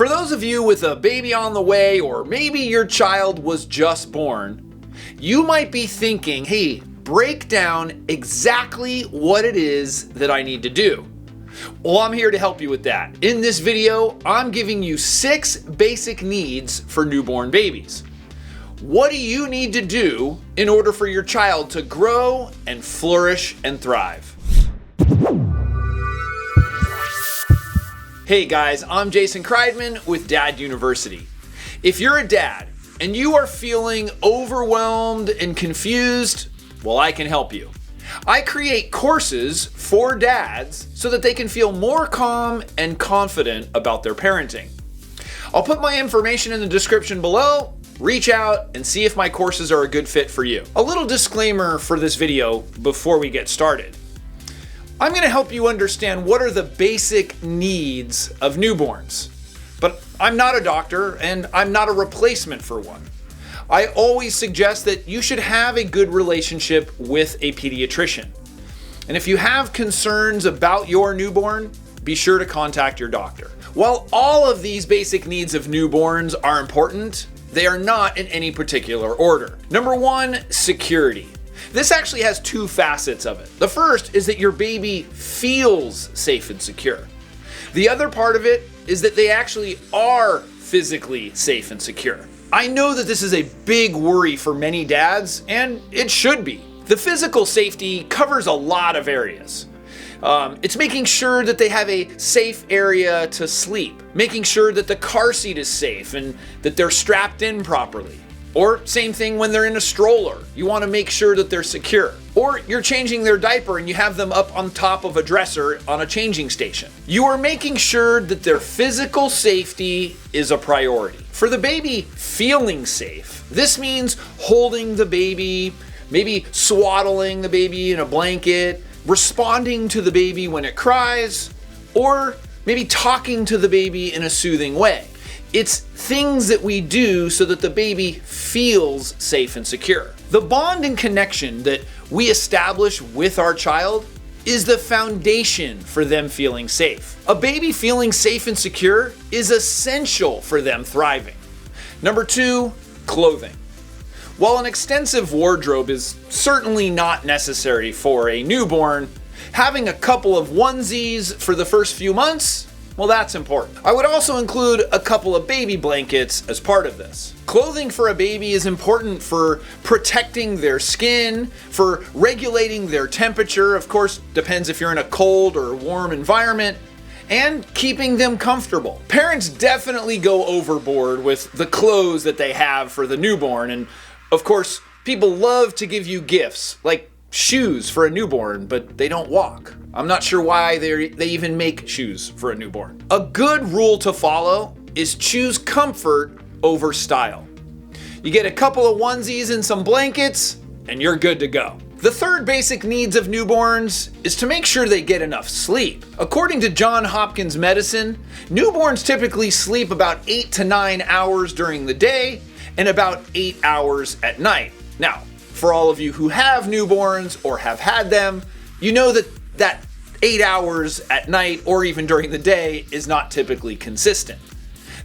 For those of you with a baby on the way, or maybe your child was just born, you might be thinking, hey, break down exactly what it is that I need to do. Well, I'm here to help you with that. In this video, I'm giving you 6 basic needs for newborn babies. What do you need to do in order for your child to grow and flourish and thrive? Hey guys, I'm Jason Kreidman with Dad University. If you're a dad and you are feeling overwhelmed and confused, well, I can help you. I create courses for dads so that they can feel more calm and confident about their parenting. I'll put my information in the description below. Reach out and see if my courses are a good fit for you. A little disclaimer for this video before we get started. I'm going to help you understand what are the basic needs of newborns. But I'm not a doctor and I'm not a replacement for one. I always suggest that you should have a good relationship with a pediatrician. And if you have concerns about your newborn, be sure to contact your doctor. While all of these basic needs of newborns are important, they are not in any particular order. Number 1, security. This actually has 2 facets of it. The first is that your baby feels safe and secure. The other part of it is that they actually are physically safe and secure. I know that this is a big worry for many dads, and it should be. The physical safety covers a lot of areas. It's making sure that they have a safe area to sleep, making sure that the car seat is safe and that they're strapped in properly. Or same thing when they're in a stroller. You want to make sure that they're secure. Or you're changing their diaper and you have them up on top of a dresser on a changing station. You are making sure that their physical safety is a priority. For the baby feeling safe, this means holding the baby, maybe swaddling the baby in a blanket, responding to the baby when it cries, or maybe talking to the baby in a soothing way. It's things that we do so that the baby feels safe and secure. The bond and connection that we establish with our child is the foundation for them feeling safe. A baby feeling safe and secure is essential for them thriving. Number 2, clothing. While an extensive wardrobe is certainly not necessary for a newborn, having a couple of onesies for the first few months, well, that's important. I would also include a couple of baby blankets as part of this. Clothing for a baby is important for protecting their skin, for regulating their temperature, of course, depends if you're in a cold or warm environment, and keeping them comfortable. Parents definitely go overboard with the clothes that they have for the newborn, and of course, people love to give you gifts, like shoes for a newborn, but they don't walk. I'm not sure why they even make shoes for a newborn. A good rule to follow is choose comfort over style. You get a couple of onesies and some blankets, and you're good to go. The third basic needs of newborns is to make sure they get enough sleep. According to Johns Hopkins Medicine, newborns typically sleep about 8 to 9 hours during the day and about 8 hours at night. Now, for all of you who have newborns or have had them, you know that 8 hours at night or even during the day is not typically consistent.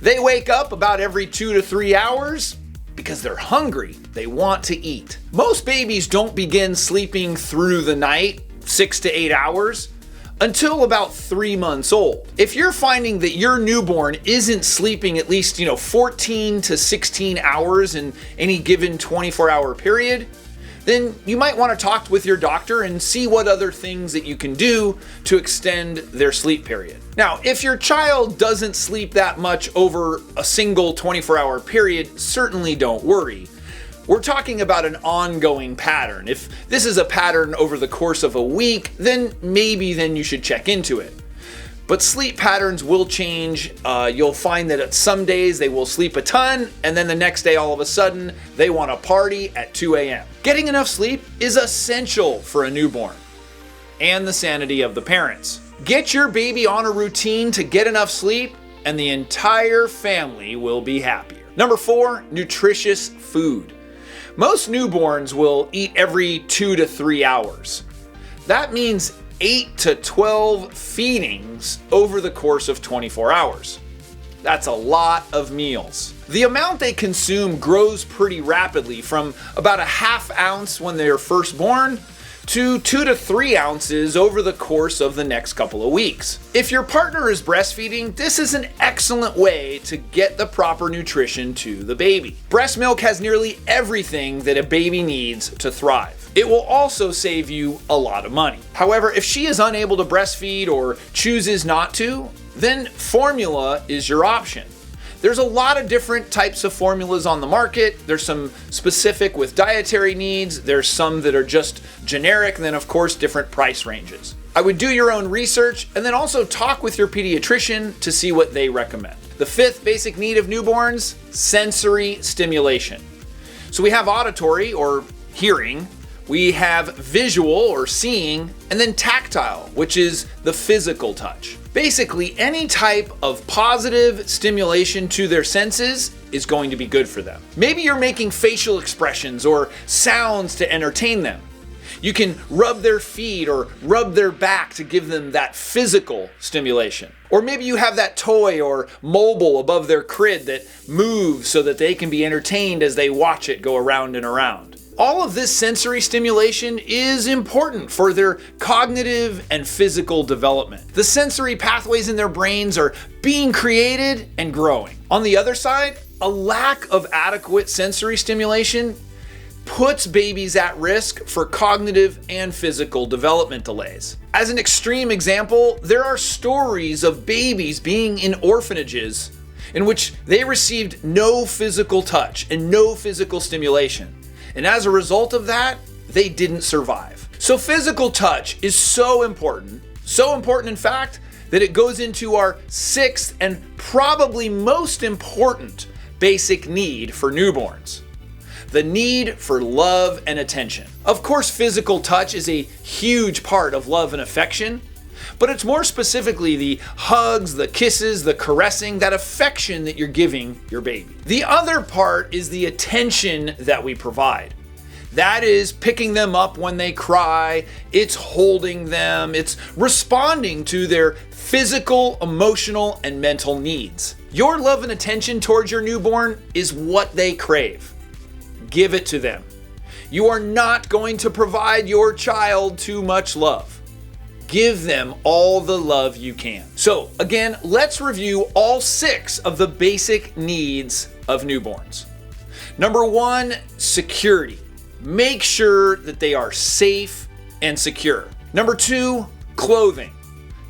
They wake up about every 2 to 3 hours because they're hungry. They want to eat. Most babies don't begin sleeping through the night, 6 to 8 hours, until about 3 months old. If you're finding that your newborn isn't sleeping at least 14 to 16 hours in any given 24-hour period, then you might want to talk with your doctor and see what other things that you can do to extend their sleep period. Now, if your child doesn't sleep that much over a single 24-hour period, certainly don't worry. We're talking about an ongoing pattern. If this is a pattern over the course of a week, then you should check into it. But sleep patterns will change. You'll find that at some days they will sleep a ton, and then the next day all of a sudden they want to party at 2 a.m. Getting enough sleep is essential for a newborn and the sanity of the parents. Get your baby on a routine to get enough sleep, and the entire family will be happier. Number 4, nutritious food. Most newborns will eat every 2 to 3 hours. That means 8 to 12 feedings over the course of 24 hours. That's a lot of meals. The amount they consume grows pretty rapidly, from about a half ounce when they're first born to 2 to 3 ounces over the course of the next couple of weeks. If your partner is breastfeeding, this is an excellent way to get the proper nutrition to the baby. Breast milk has nearly everything that a baby needs to thrive. It will also save you a lot of money. However, if she is unable to breastfeed or chooses not to, then formula is your option. There's a lot of different types of formulas on the market. There's some specific with dietary needs. There's some that are just generic, and then of course different price ranges. I would do your own research and then also talk with your pediatrician to see what they recommend. The fifth basic need of newborns: sensory stimulation. So we have auditory or hearing, we have visual or seeing, and then tactile, which is the physical touch. Basically, any type of positive stimulation to their senses is going to be good for them. Maybe you're making facial expressions or sounds to entertain them. You can rub their feet or rub their back to give them that physical stimulation. Or maybe you have that toy or mobile above their crib that moves so that they can be entertained as they watch it go around and around. All of this sensory stimulation is important for their cognitive and physical development. The sensory pathways in their brains are being created and growing. On the other side, a lack of adequate sensory stimulation puts babies at risk for cognitive and physical development delays. As an extreme example, there are stories of babies being in orphanages in which they received no physical touch and no physical stimulation. And as a result of that, they didn't survive. So physical touch is so important in fact, that it goes into our sixth and probably most important basic need for newborns: the need for love and attention. Of course, physical touch is a huge part of love and affection, but it's more specifically the hugs, the kisses, the caressing, that affection that you're giving your baby. The other part is the attention that we provide. That is picking them up when they cry, it's holding them, it's responding to their physical, emotional, and mental needs. Your love and attention towards your newborn is what they crave. Give it to them. You are not going to provide your child too much love. Give them all the love you can. So again, let's review all 6 of the basic needs of newborns. Number 1, security. Make sure that they are safe and secure. Number 2, clothing.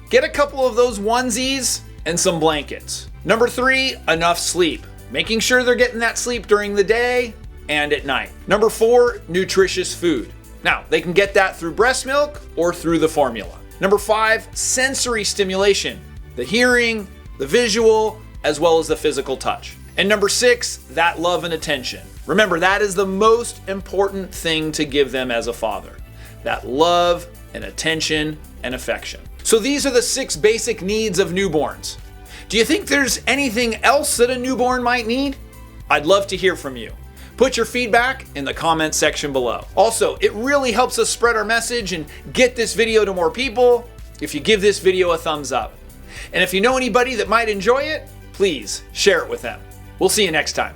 Get a couple of those onesies and some blankets. Number 3, enough sleep. Making sure they're getting that sleep during the day and at night. Number 4, nutritious food. Now, they can get that through breast milk or through the formula. Number 5, sensory stimulation. The hearing, the visual, as well as the physical touch. And number 6, that love and attention. Remember, that is the most important thing to give them as a father. That love and attention and affection. So these are the 6 basic needs of newborns. Do you think there's anything else that a newborn might need? I'd love to hear from you. Put your feedback in the comment section below. Also, it really helps us spread our message and get this video to more people if you give this video a thumbs up. And if you know anybody that might enjoy it, please share it with them. We'll see you next time.